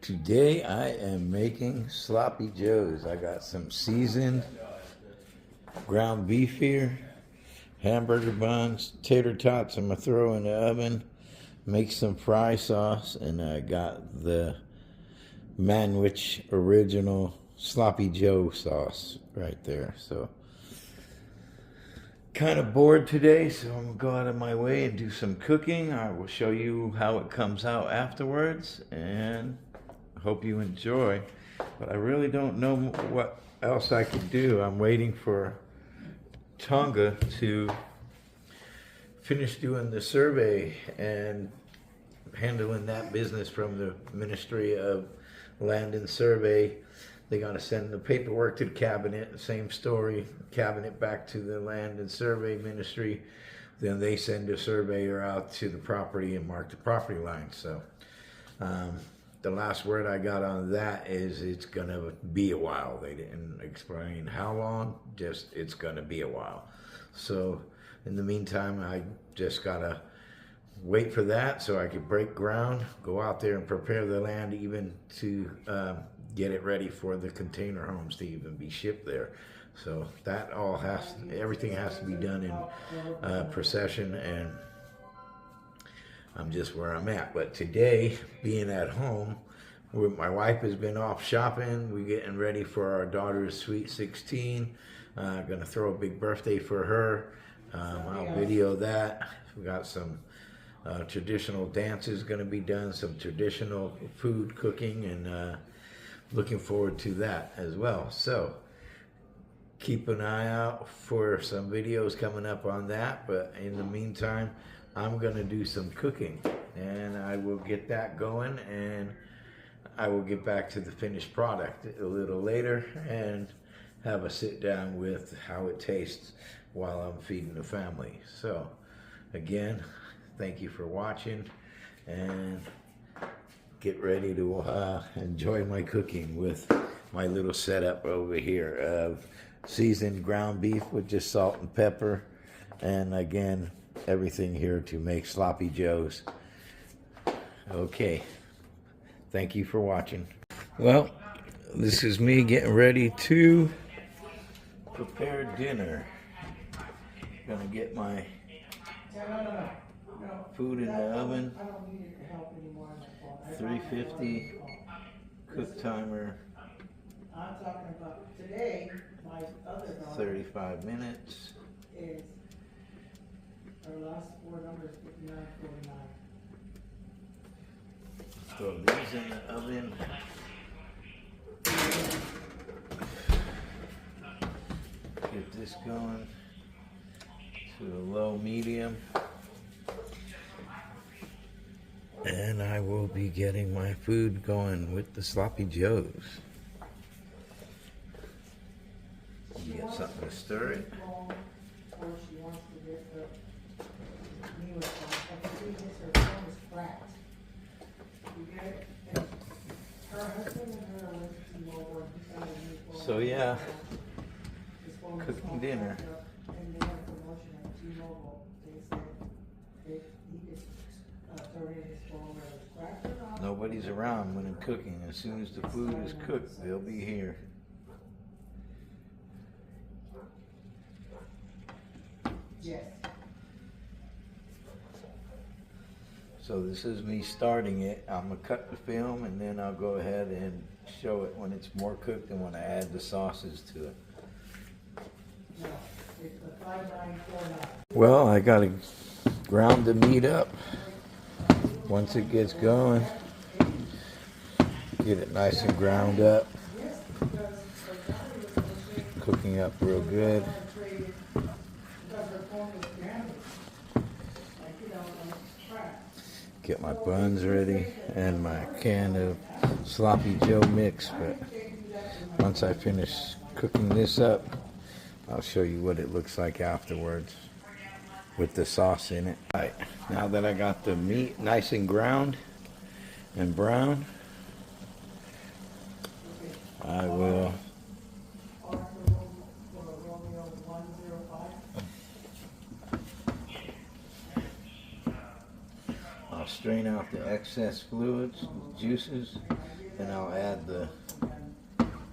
Today I am making sloppy joes. I got some seasoned ground beef here, hamburger buns, tater tots I'm gonna throw in the oven, make some fry sauce, and I got the Manwich original sloppy joe sauce right there. So kind of bored today, so I'm gonna go out of my way and do some cooking. I will show you how it comes out afterwards, and hope you enjoy. But I really don't know what else I can do. I'm waiting for Tonga to finish doing the survey and handling that business from the Ministry of Land and Survey. They got to send the paperwork to the cabinet, same story, cabinet back to the Land and Survey Ministry. Then they send a surveyor out to the property and mark the property line. So the last word I got on that is it's gonna be a while. They didn't explain how long, just it's gonna be a while. So in the meantime, I just gotta wait for that so I can break ground, go out there and prepare the land even to get it ready for the container homes to even be shipped there. So that all everything has to be done in procession, and I'm just where I'm at. But today, being at home, my wife has been off shopping. We're getting ready for our daughter's sweet 16. Gonna throw a big birthday for her. I'll video that. We got some traditional dances gonna be done, some traditional food cooking, and looking forward to that as well. So keep an eye out for some videos coming up on that. But in the meantime, I'm gonna do some cooking, and I will get that going, and I will get back to the finished product a little later and have a sit down with how it tastes while I'm feeding the family. So again, thank you for watching, and get ready to enjoy my cooking with my little setup over here of seasoned ground beef with just salt and pepper, and again, everything here to make sloppy joes. Okay, thank you for watching. Well, this is me getting ready to prepare dinner. Gonna get my food in the oven, 350 cook timer, 35 minutes. Our last four numbers, 5949. Throw these in the oven. Get this going to a low medium. And I will be getting my food going with the sloppy joes. Get something to stir it. Or she wants to get the newest one. I can see this, her phone is cracked. You get it? And her husband and her went to T-Mobile and he found a new phone. So yeah, His phone was cooking all dinner. cracked up, and they had a promotion at T-Mobile. They said if he could turn in his phone whether it's cracked or not. Nobody's around when I'm cooking. As soon as the food is cooked, they'll be here. Yes. So this is me starting it. I'm gonna cut the film, and then I'll go ahead and show it when it's more cooked and when I add the sauces to it. No, it's the 5949. Well, I gotta ground the meat up. Once it gets going, get it nice and ground up. Cooking up real good. Get my buns ready and my can of sloppy joe mix. But once I finish cooking this up, I'll show you what it looks like afterwards with the sauce in it. All right, now that I got the meat nice and ground and brown, I will strain out the excess fluids, juices, And I'll add and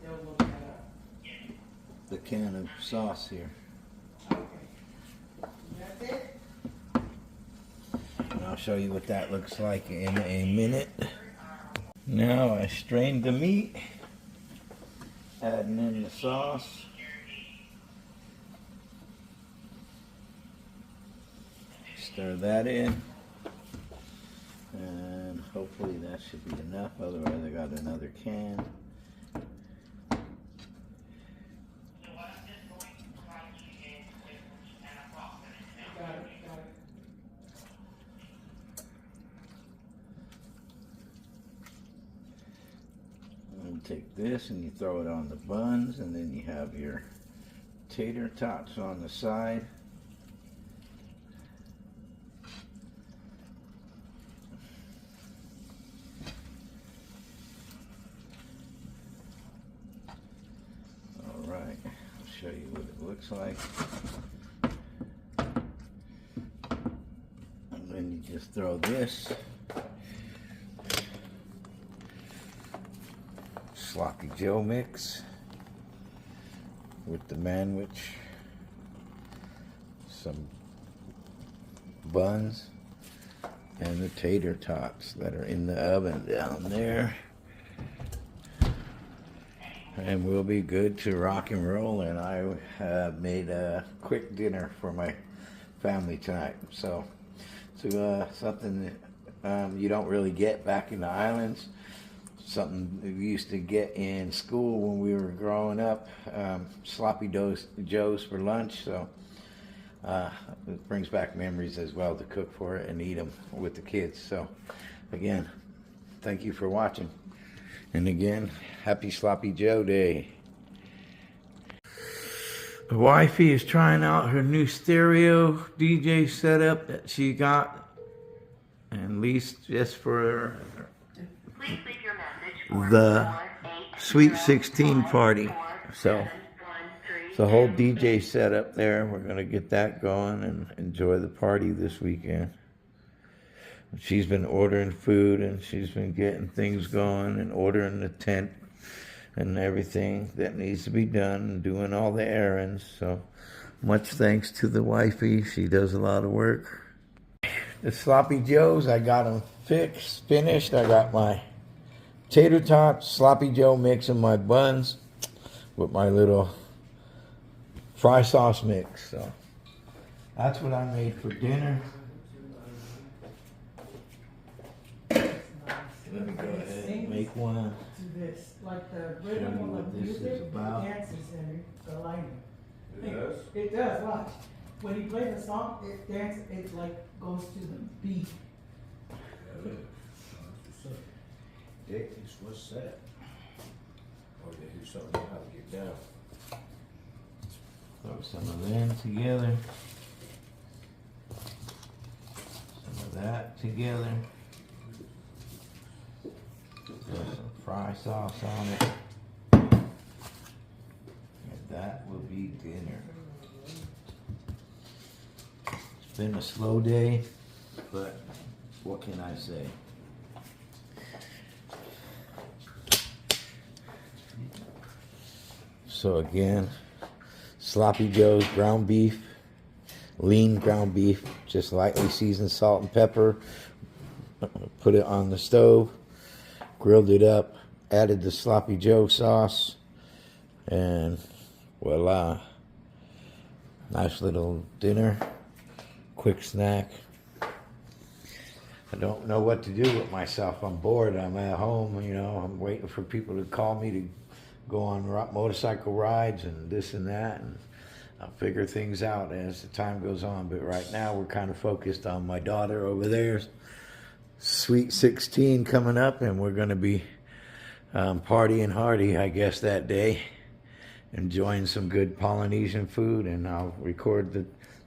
they'll look that up. the can of sauce here. Okay. That's it? And I'll show you what that looks like in a minute. Now I strained the meat, adding in the sauce. Stir that in. And hopefully that should be enough, otherwise I got another can. Got it. And you take this and you throw it on the buns, and then you have your tater tots on the side. Alright, I'll show you what it looks like. And then you just throw this Sloppy Joe mix with the manwich, some buns, and the tater tots that are in the oven down there. And we'll be good to rock and roll. And I have made a quick dinner for my family tonight. So something you don't really get back in the islands. Something we used to get in school when we were growing up. Sloppy Joes for lunch. So it brings back memories as well to cook for it and eat them with the kids. So again, thank you for watching. And again, happy Sloppy Joe Day. The wifey is trying out her new stereo DJ setup that she got and leased just for the Sweet 16 party. So it's a whole DJ setup there. We're going to get that going and enjoy the party this weekend. She's been ordering food, and she's been getting things going and ordering the tent and everything that needs to be done and doing all the errands. So much thanks to the wifey. She does a lot of work. The Sloppy Joes, I got them finished. I got my tater tots, Sloppy Joe mix, and my buns with my little fry sauce mix. So that's what I made for dinner. Let me go ahead and make one. To this, like the rhythm of the music, dances in the lighting. It does? It does, watch. When he plays a song, it dances, it like goes to the beat. Dick is what's set. Or they do something how to get down. Throw some of them together. Some of that together. Put some fry sauce on it. And that will be dinner. It's been a slow day, but what can I say? So again, Sloppy Joe's ground beef, lean ground beef, just lightly seasoned, salt and pepper. Put it on the stove, grilled it up, added the Sloppy Joe sauce, and voila. Nice little dinner, quick snack. I don't know what to do with myself. I'm bored. I'm at home, you know. I'm waiting for people to call me to go on motorcycle rides and this and that, and I'll figure things out as the time goes on. But right now we're kind of focused on my daughter over there. Sweet 16 coming up, and we're going to be partying hardy, I guess, that day. Enjoying some good Polynesian food, and I'll record the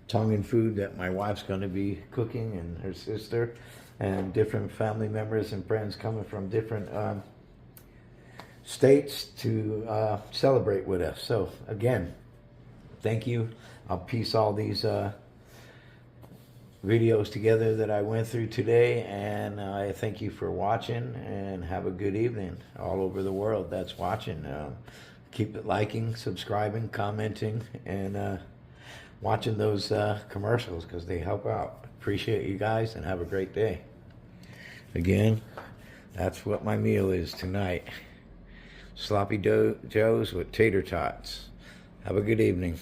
Tongan food that my wife's going to be cooking, and her sister, and different family members and friends coming from different states to celebrate with us. So again, thank you. I'll piece all these videos together that I went through today, and I thank you for watching, and have a good evening all over the world that's watching. Keep it liking, subscribing, commenting, and watching those commercials, because they help out. Appreciate you guys, and have a great day. Again, that's what my meal is tonight. Sloppy Joes with tater tots. Have a good evening.